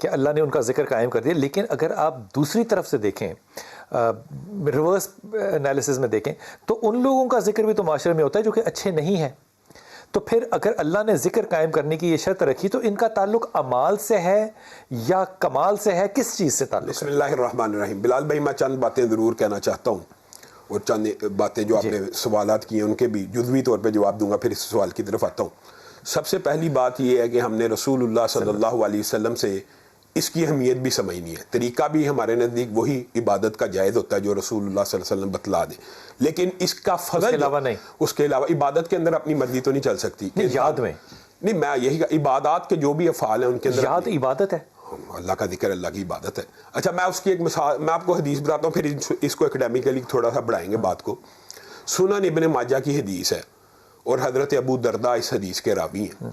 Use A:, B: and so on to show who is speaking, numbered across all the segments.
A: کہ اللہ نے ان کا ذکر قائم کر دیا. لیکن اگر آپ دوسری طرف سے دیکھیں, ریورس انالیسز میں دیکھیں, تو ان لوگوں کا ذکر بھی تو معاشرے میں ہوتا ہے جو کہ اچھے نہیں ہیں. تو پھر اگر اللہ نے ذکر قائم کرنے کی یہ شرط رکھی تو ان کا تعلق اعمال سے ہے یا کمال سے ہے, کس چیز سے تعلق ہے؟
B: بسم اللہ الرحمن الرحیم. بلال بھائی میں چند باتیں ضرور کہنا چاہتا ہوں, اور چند باتیں جو آپ نے سوالات کیے ان کے بھی جزوی طور پہ جواب دوں گا, پھر اس سوال کی طرف آتا ہوں. سب سے پہلی بات یہ ہے کہ ہم نے رسول اللہ صلی اللہ علیہ وسلم سے اس کی اہمیت بھی سمجھنی ہے. طریقہ بھی ہمارے نزدیک وہی عبادت کا جائز ہوتا ہے جو رسول اللہ صلی اللہ علیہ وسلم بتلا دیں, لیکن اس کا فضل اس کے علاوہ عبادت کے اندر اپنی مرضی تو نہیں چل سکتی.
A: یاد میں
B: نہیں, میں یہی عبادات کے جو بھی افعال ہیں ان کے اندر
A: یاد عبادت ہے,
B: اللہ کا ذکر اللہ کی عبادت ہے. اچھا میں اس کی ایک مثال, میں آپ کو حدیث بتاتا ہوں, پھر اس کو اکیڈیمیکلی تھوڑا سا بڑھائیں گے بات کو. سنن ابن ماجہ کی حدیث ہے اور حضرت ابو درداء اس حدیث کے راوی ہیں.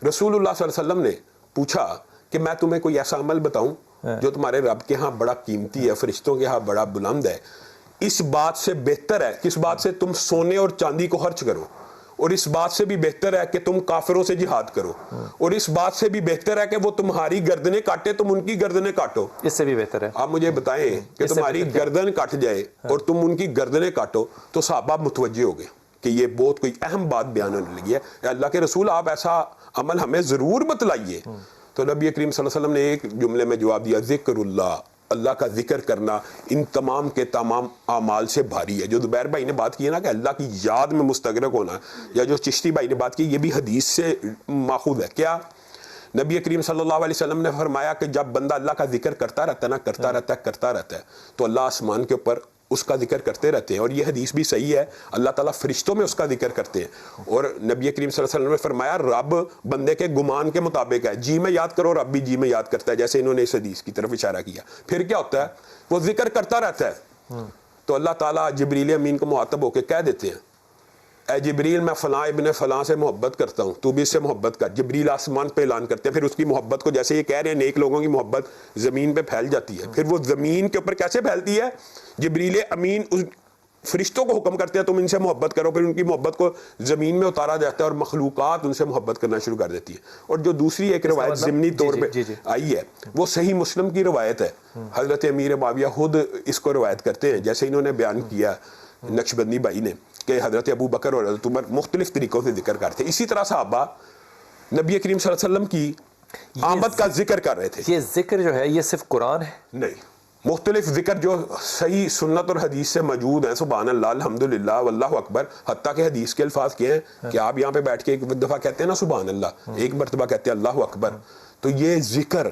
B: رسول اللہ صلی اللہ علیہ وسلم نے پوچھا کہ میں تمہیں کوئی ایسا عمل بتاؤں جو تمہارے رب کے ہاں بڑا قیمتی ہے, فرشتوں کے ہاں بڑا بلند ہے, اس بات سے بہتر ہے, کس بات سے؟ تم سونے اور چاندی کو خرچ کرو, اور اس بات سے بھی بہتر ہے کہ تم کافروں سے جہاد کرو, اور اس بات سے بھی بہتر ہے کہ وہ تمہاری گردنیں کاٹے تم ان کی گردنیں کاٹو.
A: اس سے بھی بہتر ہے
B: آپ مجھے بتائیں کہ تمہاری گردن کٹ جائے اور تم ان کی گردنیں کاٹو, تو صحابہ متوجہ ہو گئے کہ یہ بہت کوئی اہم بات بیان ہونے لگی ہے. اللہ کے رسول آپ ایسا عمل ہمیں ضرور بتلائیے. تو نبی کریم صلی اللہ علیہ وسلم نے ایک جملے میں جواب دیا, ذکر اللہ, اللہ کا ذکر کرنا ان تمام کے تمام اعمال سے بھاری ہے. جو زبیر بھائی نے بات کی ہے نا کہ اللہ کی یاد میں مستغرق ہونا, یا جو چشتی بھائی نے بات کی, یہ بھی حدیث سے ماخوذ ہے. کیا نبی کریم صلی اللہ علیہ وسلم نے فرمایا کہ جب بندہ اللہ کا ذکر کرتا رہتا ہے نا, کرتا رہتا ہے, تو اللہ آسمان کے اوپر اس کا ذکر کرتے رہتے ہیں. اور یہ حدیث بھی صحیح ہے, اللہ تعالیٰ فرشتوں میں اس کا ذکر کرتے ہیں. اور نبی کریم صلی اللہ علیہ وسلم نے فرمایا رب بندے کے گمان کے مطابق ہے, جی میں یاد کرو رب بھی جی میں یاد کرتا ہے, جیسے انہوں نے اس حدیث کی طرف اشارہ کیا. پھر کیا ہوتا ہے, وہ ذکر کرتا رہتا ہے, تو اللہ تعالیٰ جبریل امین کو مخاطب ہو کے کہہ دیتے ہیں, اے جبریل میں فلاں ابن فلاں سے محبت کرتا ہوں, تو بھی اس سے محبت کر. جبریل آسمان پہ اعلان کرتے ہیں, پھر اس کی محبت کو, جیسے یہ کہہ رہے ہیں نیک لوگوں کی محبت زمین پہ پھیل جاتی ہے, پھر وہ زمین کے اوپر کیسے پھیلتی ہے؟ جبریل امین اس فرشتوں کو حکم کرتے ہیں تم ان سے محبت کرو, پھر ان کی محبت کو زمین میں اتارا جاتا ہے اور مخلوقات ان سے محبت کرنا شروع کر دیتی ہے. اور جو دوسری ایک روایت ضمنی طور پہ آئی ہے وہ صحیح مسلم کی روایت ہے. حضرت امیر معاویہ خود اس کو روایت کرتے ہیں, جیسے انہوں نے بیان کیا نقشبندی بھائی نے کہ حضرت ابو بکر اور حضرت عمر مختلف طریقوں سے ذکر کرتے. اسی طرح صحابہ نبی کریم صلی اللہ علیہ وسلم کی آمد کا ذکر کر رہے تھے.
A: یہ ذکر جو ہے یہ صرف قرآن ہے؟
B: نہیں, مختلف ذکر جو صحیح سنت اور حدیث سے موجود ہیں, سبحان اللہ, الحمدللہ, واللہ اکبر, حتیٰ کہ حدیث کے الفاظ کیا ہیں کہ آپ یہاں پہ بیٹھ کے ایک دفعہ کہتے ہیں نا سبحان اللہ, ایک مرتبہ کہتے ہیں اللہ اکبر, تو یہ ذکر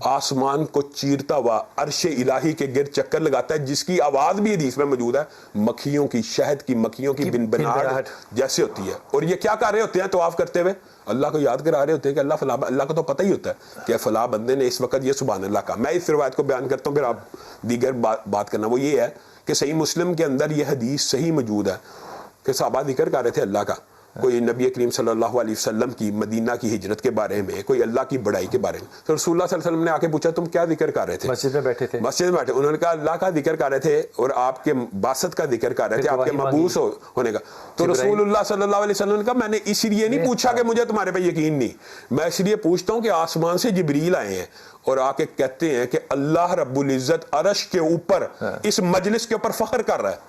B: آسمان کو چیرتا ہوا عرش الہی کے گرد چکر لگاتا ہے, جس کی آواز بھی حدیث میں موجود ہے مکھیوں کی, شہد کی مکھیوں کی بنبناہٹ جیسے ہوتی ہے. اور یہ کیا کر رہے ہوتے ہیں طواف کرتے ہوئے؟ اللہ کو یاد کرا رہے ہوتے ہیں کہ اللہ فلاں, اللہ کو تو پتہ ہی ہوتا ہے کہ فلاں بندے نے اس وقت یہ سبحان اللہ کہا. میں اس روایت کو بیان کرتا ہوں, پھر آپ دیگر بات کرنا. وہ یہ ہے کہ صحیح مسلم کے اندر یہ حدیث صحیح موجود ہے کہ صحابہ ذکر کر رہے تھے اللہ کا, کوئی نبی کریم صلی اللہ علیہ وسلم کی مدینہ کی ہجرت کے بارے میں, کوئی اللہ کی بڑائی کے بارے میں. تو رسول اللہ صلی اللہ علیہ وسلم نے آ کے پوچھا تم کیا ذکر کر رہے تھے؟
A: مسجد میں بیٹھے تھے.
B: مسجد میں بیٹھے, انہوں نے کہا اللہ کا ذکر کر رہے تھے اور آپ کے بعثت کا ذکر کر رہے تھے, آپ کے مبعوث ہونے کا. تو رسول اللہ صلی اللہ علیہ وسلم نے کہا میں نے اس لیے نہیں پوچھا کہ مجھے تمہارے پہ یقین نہیں, میں اس لیے پوچھتا ہوں کہ آسمان سے جبریل آئے ہیں اور آ کے کہتے ہیں کہ اللہ رب العزت عرش کے اوپر اس مجلس کے اوپر فخر کر رہا ہے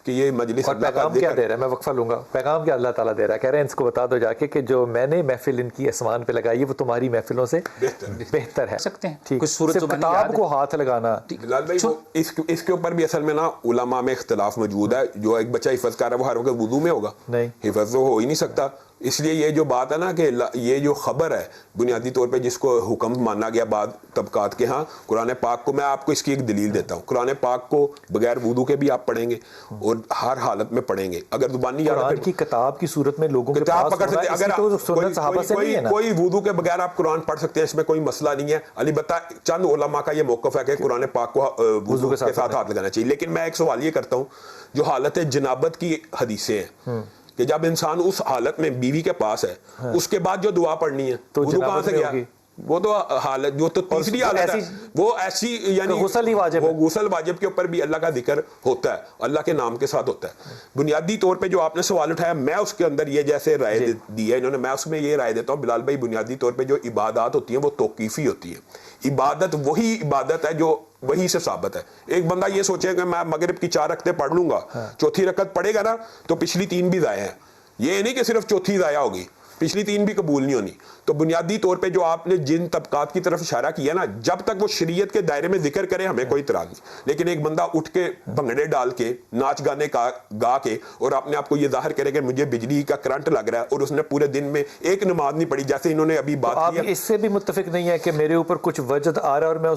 B: کہ یہ مجلس.
A: اور پیغام کیا دے رہا ہے, میں وقفہ لوں گا, پیغام کیا اللہ تعالیٰ دے رہا ہے؟ کہہ رہے ہیں اس کو بتا دو جا کے کہ جو میں نے محفل ان کی آسمان پہ لگائی ہے وہ تمہاری محفلوں سے بہتر ہے.
C: سکتے ہیں
A: ٹھیک, صرف کتاب کو ہاتھ لگانا.
B: بلال بھائی اس کے اوپر بھی اصل میں نا علماء میں اختلاف موجود ہے. جو ایک بچہ حفظ کر رہا ہے وہ ہر وقت وضو میں ہوگا؟
A: نہیں,
B: حفظ تو ہو ہی نہیں سکتا. اس لیے یہ جو بات ہے نا کہ یہ جو خبر ہے بنیادی طور پہ جس کو حکم مانا گیا بعض طبقات کے ہاں, قرآن پاک کو, میں آپ کو اس کی ایک دلیل دیتا ہوں. قرآن پاک کو بغیر وضو کے بھی آپ پڑھیں گے اور ہر حالت میں پڑھیں گے. اگر زبانی
A: قرآن کی کتاب کی صورت میں لوگوں کے
B: کتاب پکڑ سکتے, اگر کوئی وضو کے بغیر آپ قرآن پڑھ سکتے ہیں, اس میں کوئی مسئلہ نہیں ہے. البتہ چند علماء کا یہ موقف ہے کہ قرآن پاک کو وضو کے ساتھ ہاتھ لگانا چاہیے. لیکن میں ایک سوال یہ کرتا ہوں, جو حالت جنابت کی حدیثیں ہیں کہ جب انسان اس حالت میں بیوی کے پاس ہے, اس کے بعد جو دعا پڑھنی ہے وضو کہاں سے گیا؟ وہ تو حالت جو تو تیسری حالت ہے وہ ایسی, یعنی
A: غسل ہی واجب,
B: وہ غسل واجب کے اوپر بھی اللہ کا ذکر ہوتا ہے, اللہ کے نام کے ساتھ ہوتا ہے. بنیادی طور پہ جو آپ نے سوال اٹھایا, میں اس کے اندر یہ جیسے رائے دی ہے انہوں نے, میں اس میں یہ رائے دیتا ہوں بلال بھائی, بنیادی طور پہ جو عبادات ہوتی ہیں وہ توقیفی ہوتی ہیں. عبادت وہی عبادت ہے جو وہی سے ثابت ہے. ایک بندہ یہ سوچے کہ میں مغرب کی 4 رکعتیں پڑھ لوں گا, چوتھی رکعت پڑھے گا نا تو پچھلی 3 بھی ضائع ہیں. یہ نہیں کہ صرف چوتھی ضائع ہوگی, پچھلی 3 بھی قبول نہیں ہونی. تو بنیادی طور پہ جو آپ نے جن طبقات کی طرف اشارہ کیا نا, جب تک وہ شریعت کے دائرے میں ذکر کرے ہمیں کوئی اعتراض نہیں. لیکن ایک بندہ اٹھ کے بھنگڑے ڈال کے ناچ گانے گا کے اور اپنے آپ کو یہ ظاہر کرے کہ مجھے بجلی کا کرنٹ لگ رہا ہے, اور اس نے پورے دن میں ایک نماز نہیں پڑھی, جیسے انہوں نے ابھی بات کی.
A: آپ اس سے بھی متفق نہیں ہے کہ میرے اوپر کچھ وجد آ رہا ہے اور میں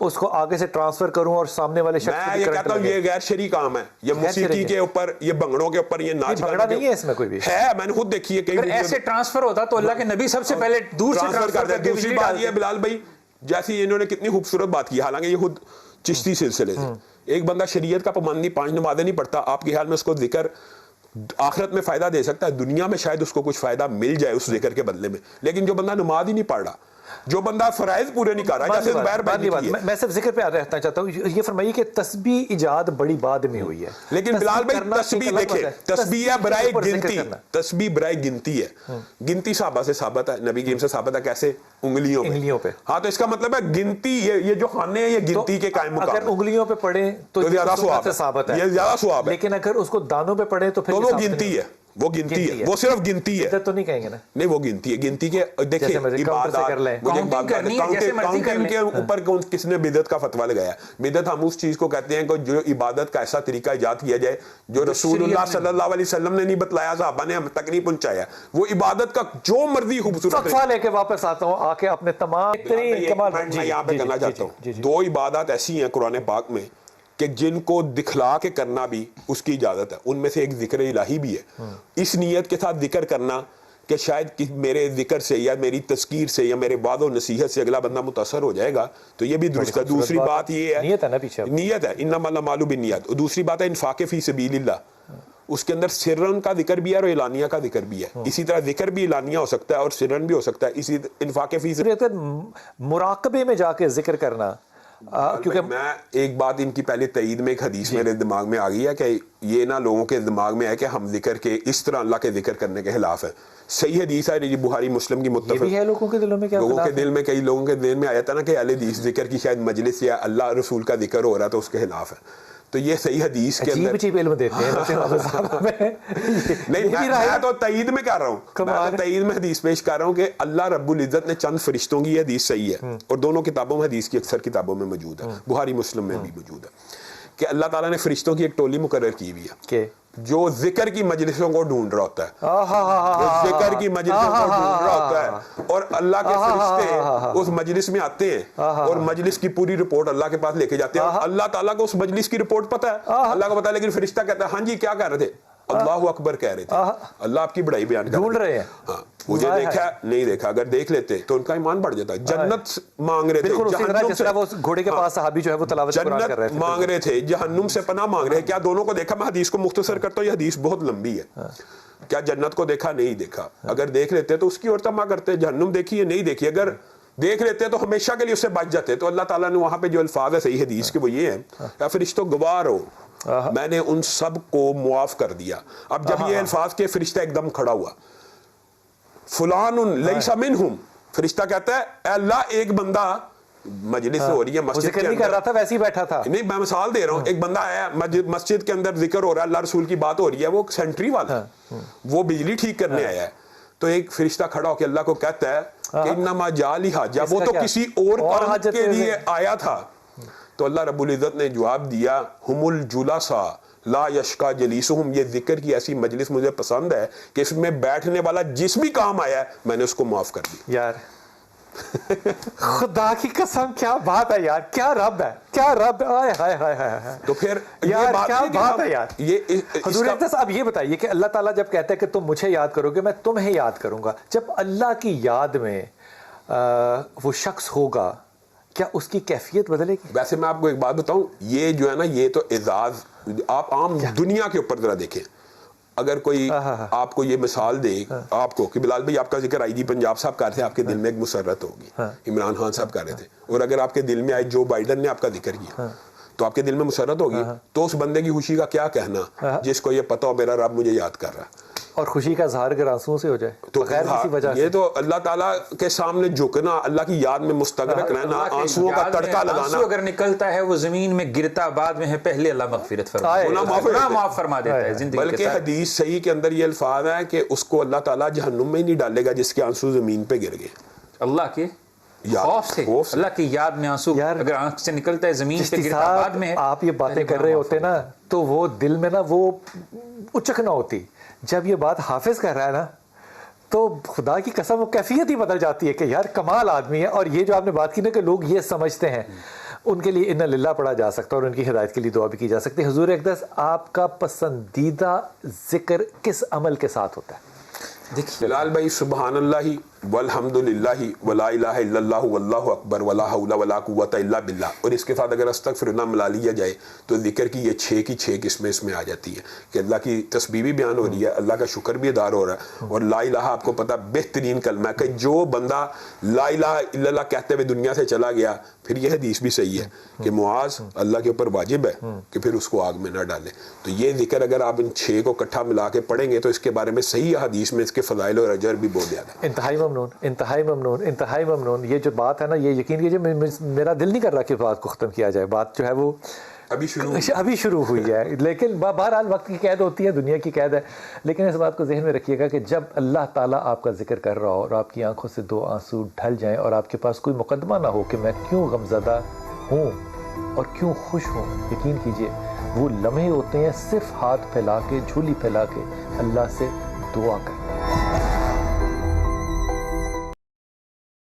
A: اس کو آگے سے ٹرانسفر کروں اور سامنے والے شخص
B: میں یہ کہتا ہوں یہ غیر شرعی کام ہے, یہ موسیقی کے اوپر, یہ بھنگڑوں کے اوپر, یہ ناچ
A: گانا نہیں ہے اس میں کوئی بھی
B: ہے. میں نے خود دیکھی ہے کئی
C: ایسے ٹرانسفر ہوتا تو اللہ کے نبی سب سے پہلے دور سے ٹرانسفر کر کے.
B: دوسری بات یہ بلال بھائی, جیسی انہوں نے کتنی خوبصورت بات کی, حالانکہ یہ خود چشتی سلسلے سے, ایک بندہ شریعت کا پابندی 5 نمازیں نہیں پڑھتا, آپ کے خیال میں اس کو ذکر آخرت میں فائدہ دے سکتا ہے؟ دنیا میں شاید اس کو کچھ فائدہ مل جائے اس ذکر کے بدلے میں, لیکن جو بندہ نماز ہی نہیں پڑھ رہا, جو بندہ فرائض پورے نہیں کر رہا, جیسے
A: میں صرف ذکر پہ رہنا چاہتا ہوں. یہ فرمائیے کہ تسبیح ایجاد بڑی بعد میں ہوئی ہے,
B: لیکن بلال بھائی تسبیح دیکھیں, تسبیح ہے برائے گنتی, تسبیح برائے گنتی ہے. گنتی صحابہ سے ثابت ہے, نبی کریم سے ثابت ہے. کیسے؟ انگلیوں پہ. ہاں تو اس کا مطلب ہے گنتی, یہ جو خانے ہیں یہ گنتی کے قائم مقام.
A: اگر انگلیوں پہ پڑھیں تو
B: زیادہ ثواب ہے, یہ زیادہ ثواب ہے.
A: لیکن اگر اس کو دانوں پہ پڑھیں تو پھر
B: وہ گنتی ہے, وہ گنتی ہے, وہ صرف گنتی ہے.
A: تو نہیں کہیں گے نا,
B: نہیں وہ گنتی ہے. گنتی کے دیکھیں عبادات, کے اوپر کس نے بدعت کا فتویٰ لگایا؟ بدعت ہم اس چیز کو کہتے ہیں کہ جو عبادت کا ایسا طریقہ ایجاد کیا جائے جو رسول اللہ صلی اللہ علیہ وسلم نے نہیں بتلایا, صحابہ نے ہم تک نہیں پہنچایا. وہ عبادت کا جو مرضی خوبصورت
A: وقفہ لے کے واپس آتا ہوں, آ کے اپنے تمام
B: میں یہاں پہ کرنا چاہتا ہوں. 2 عبادات ایسی ہیں قرآن پاک میں کہ جن کو دکھلا کے کرنا بھی اس کی اجازت ہے. ان میں سے ایک ذکر الہی بھی ہے, اس نیت کے ساتھ ذکر کرنا کہ شاید میرے ذکر سے یا میری تذکیر سے یا میرے وعد و نصیحت سے اگلا بندہ متاثر ہو جائے گا, تو یہ بھی درست ہے. دوسری بات یہ ہے, نیت ہے, انما الاعمال بالنیات. اور دوسری بات ہے انفاق فی سبیل اللہ, اس کے اندر سرن کا ذکر بھی ہے اور اعلانیہ کا ذکر بھی ہے. اسی طرح ذکر بھی اعلانیہ ہو سکتا ہے اور سرن بھی ہو سکتا ہے. اسی انفاق فی سبیل
A: مراقبے میں جا کے ذکر کرنا.
B: کیونکہ میں ایک بات ان کی پہلے تعید میں ایک حدیث میرے دماغ میں آ گئی ہے کہ یہ نا لوگوں کے دماغ میں ہے کہ ہم ذکر کے اس طرح اللہ کے ذکر کرنے کے خلاف ہے. صحیح حدیث ہے, یہ بخاری مسلم کی متفق
A: ہے. لوگوں کے دلوں میں کیا,
B: لوگوں کے دل میں, کئی لوگوں کے دل میں آیا تھا نا کہ اہل حدیث ذکر کی شاید مجلس یا اللہ رسول کا ذکر ہو رہا تو اس کے خلاف ہے. تو یہ صحیح حدیث کے اندر
A: عجیب علم دیتے ہیں.
B: نہیں میں تو تعید میں کر رہا ہوں, میں تو تعید میں حدیث پیش کر رہا ہوں کہ اللہ رب العزت نے چند فرشتوں کی, یہ حدیث صحیح ہے اور دونوں کتابوں میں, حدیث کی اکثر کتابوں میں موجود ہے, بخاری مسلم میں بھی موجود ہے, کہ اللہ تعالیٰ نے فرشتوں کی ایک ٹولی مقرر کی ہوئی ہے جو ذکر کی مجلسوں کو ڈھونڈ رہا ہوتا ہے, ذکر کی مجلسوں کو ڈھونڈ رہا ہوتا ہے, اور اللہ کے فرشتے اس مجلس میں آتے ہیں اور مجلس کی پوری رپورٹ اللہ کے پاس لے کے جاتے ہیں. اللہ تعالیٰ کو اس مجلس کی رپورٹ پتہ ہے, اللہ کو پتہ ہے, لیکن فرشتہ کہتا ہے ہاں جی کیا کہہ رہے تھے, اللہ اکبر کہہ رہے تھے, اللہ آپ کی بڑائی بیان
A: ڈھونڈ رہے ہیں.
B: ہاں مجھے دیکھا نہیں دیکھا, اگر دیکھ لیتے تو ان کا ایمان بڑھ جاتا. جنت مانگ رہے تھے,
A: گھوڑے کے پاس صحابی جو ہے وہ تلاوت قرآن کر رہے تھے,
B: مانگ رہے تھے, جہنم سے پناہ مانگ رہے. کیا دونوں کو دیکھا؟ میں حدیث کو مختصر کرتا ہوں, یہ حدیث بہت لمبی ہے. کیا جنت کو دیکھا؟ نہیں دیکھا. اگر دیکھ لیتے تو اس کی اور تما کرتے. جہنم دیکھی ہے؟ نہیں دیکھی. اگر دیکھ لیتے تو ہمیشہ کے لیے اس سے بچ جاتے. تو اللہ تعالیٰ نے وہاں پہ جو الفاظ ہے صحیح حدیث کے وہ یہ ہیں, یا فرشتوں گوار ہو میں نے ان سب کو معاف کر دیا. اب جب یہ الفاظ کے فرشتہ ایک دم کھڑا ہوا, فلان لیس منہم, فرشتہ کہتا ہے اے اللہ ایک بندہ, مجلس ہو رہی ہے مسجد کے
A: اندر, نہیں کر رہا تھا ویسے ہی بیٹھا تھا,
B: نہیں میں مثال دے رہا ہوں, ایک بندہ آیا مسجد کے اندر ذکر ہو رہا ہے, اللہ رسول کی بات ہو رہی ہے, وہ سینٹری والا وہ بجلی ٹھیک کرنے آیا ہے, تو ایک فرشتہ کھڑا ہو کے اللہ کو کہتا ہے کہ انما جعلی حاجہ, وہ تو کسی اور کام کے لیے آیا تھا. تو اللہ رب العزت نے جواب دیا ہم الجلساء لا یشقا جلیسہم, یہ ذکر کی ایسی مجلس مجھے پسند ہے کہ اس میں بیٹھنے والا جس بھی کام آیا ہے میں نے اس کو معاف کر دیا.
A: یار خدا کی قسم کیا بات ہے یار, کیا رب ہے, کیا رب ہے, ہائے ہائے ہائے.
B: تو پھر
A: یار کیا بات ہے یار.
B: یہ
A: حضور اقدس اب یہ بتائیے کہ اللہ تعالیٰ جب کہتا ہے کہ تم مجھے یاد کرو گے میں تمہیں یاد کروں گا, جب اللہ کی یاد میں وہ شخص ہوگا کیا اس کی کیفیت بدلے گی؟
B: ویسے میں آپ کو ایک بات بتاؤں, یہ جو ہے نا یہ تو اعزاز آپ عام دنیا کے اوپر ذرا دیکھیں. اگر کوئی آپ کو یہ مثال دے آپ کو کہ بلال بھائی آپ کا ذکر آئی جی پنجاب صاحب کر رہے تھے, آپ کے دل میں ایک مسرت ہوگی, عمران خان صاحب کر رہے تھے, اور اگر آپ کے دل میں آئے جو بائیڈن نے آپ کا ذکر کیا تو آپ کے دل میں مسرت ہوگی. تو اس بندے کی خوشی کا کیا کہنا جس کو یہ پتہ ہو میرا رب مجھے یاد کر رہا ہے.
A: اور خوشی کا اظہار اگر آنسوؤں سے ہو جائے
B: تو
A: بغیر کسی وجہ سے،
B: یہ تو اللہ تعالیٰ کے سامنے جھکنا، اللہ کی یاد میں مستغرق رہنا، آنسوؤں کا تڑکا لگانا.
C: آنسو اگر نکلتا ہے وہ زمین میں گرتا بعد میں ہے، پہلے اللہ مغفرت گناہ معاف فرما دیتا ہے زندگی.
B: بلکہ حدیث صحیح کے اندر یہ الفاظ ہے کہ اس کو اللہ تعالیٰ جہنم میں ہی نہیں ڈالے گا جس کے آنسو زمین پہ گر گئے
C: اللہ کے خوف سے، اللہ کی یاد میں آنسو اگر آنکھ سے نکلتا ہے زمین پہ گرتا بعد میں ہے.
A: آپ یہ باتیں کر رہے ہوتے نا تو وہ دل میں نا وہ اچک نہ ہوتی. جب یہ بات حافظ کر رہا ہے نا تو خدا کی قسم وہ کیفیت ہی بدل جاتی ہے کہ یار کمال آدمی ہے. اور یہ جو آپ نے بات کی نا کہ لوگ یہ سمجھتے ہیں، ان کے لیے انا للہ پڑھا جا سکتا ہے اور ان کی ہدایت کے لیے دعا بھی کی جا سکتی ہے. حضور اقدس آپ کا پسندیدہ ذکر کس عمل کے ساتھ ہوتا ہے؟
B: دیکھیے بلال بھائی، سبحان اللہ والحمد للہ ولا الہ الا اللہ واللہ اکبر ولا حول ولا قوت الا باللہ، اور اس کے ساتھ اگر استغفر اللہ ملا لیا جائے تو ذکر کی یہ 6 کی 6 قسمیں اس میں آ جاتی ہیں کہ اللہ کی تسبیح بھی بیان ہو رہی ہے، اللہ کا شکر بھی ادا ہو رہا ہے. اور لا الہ آپ کو پتہ بہترین کلمہ ہے کہ جو بندہ لا الہ الا اللہ کہتے ہوئے دنیا سے چلا گیا، پھر یہ حدیث بھی صحیح ہے کہ معاذ اللہ کے اوپر واجب ہے کہ پھر اس کو آگ میں نہ ڈالے. تو یہ ذکر اگر آپ ان 6 کو اکٹھا ملا کے پڑھیں گے تو اس کے بارے میں صحیح حدیث میں اس کے فضائل اور اجر بھی بہت زیادہ ہے.
A: انتہائی ممنون، انتہائی ممنون، انتہائی ممنون. یہ جو بات ہے نا، یہ یقین کیجیے میرا دل نہیں کر رہا کہ بات کو ختم کیا جائے. بات جو ہے وہ ابھی شروع ہوئی ہے، لیکن بہرحال وقت کی قید ہوتی ہے، دنیا کی قید ہے. لیکن اس بات کو ذہن میں رکھیے گا کہ جب اللہ تعالیٰ آپ کا ذکر کر رہا ہو اور آپ کی آنکھوں سے 2 آنسو ڈھل جائیں اور آپ کے پاس کوئی مقدمہ نہ ہو کہ میں کیوں غمزدہ ہوں اور کیوں خوش ہوں، یقین کیجیے وہ لمحے ہوتے ہیں صرف ہاتھ پھیلا کے، جھولی پھیلا کے اللہ سے دعا کریں.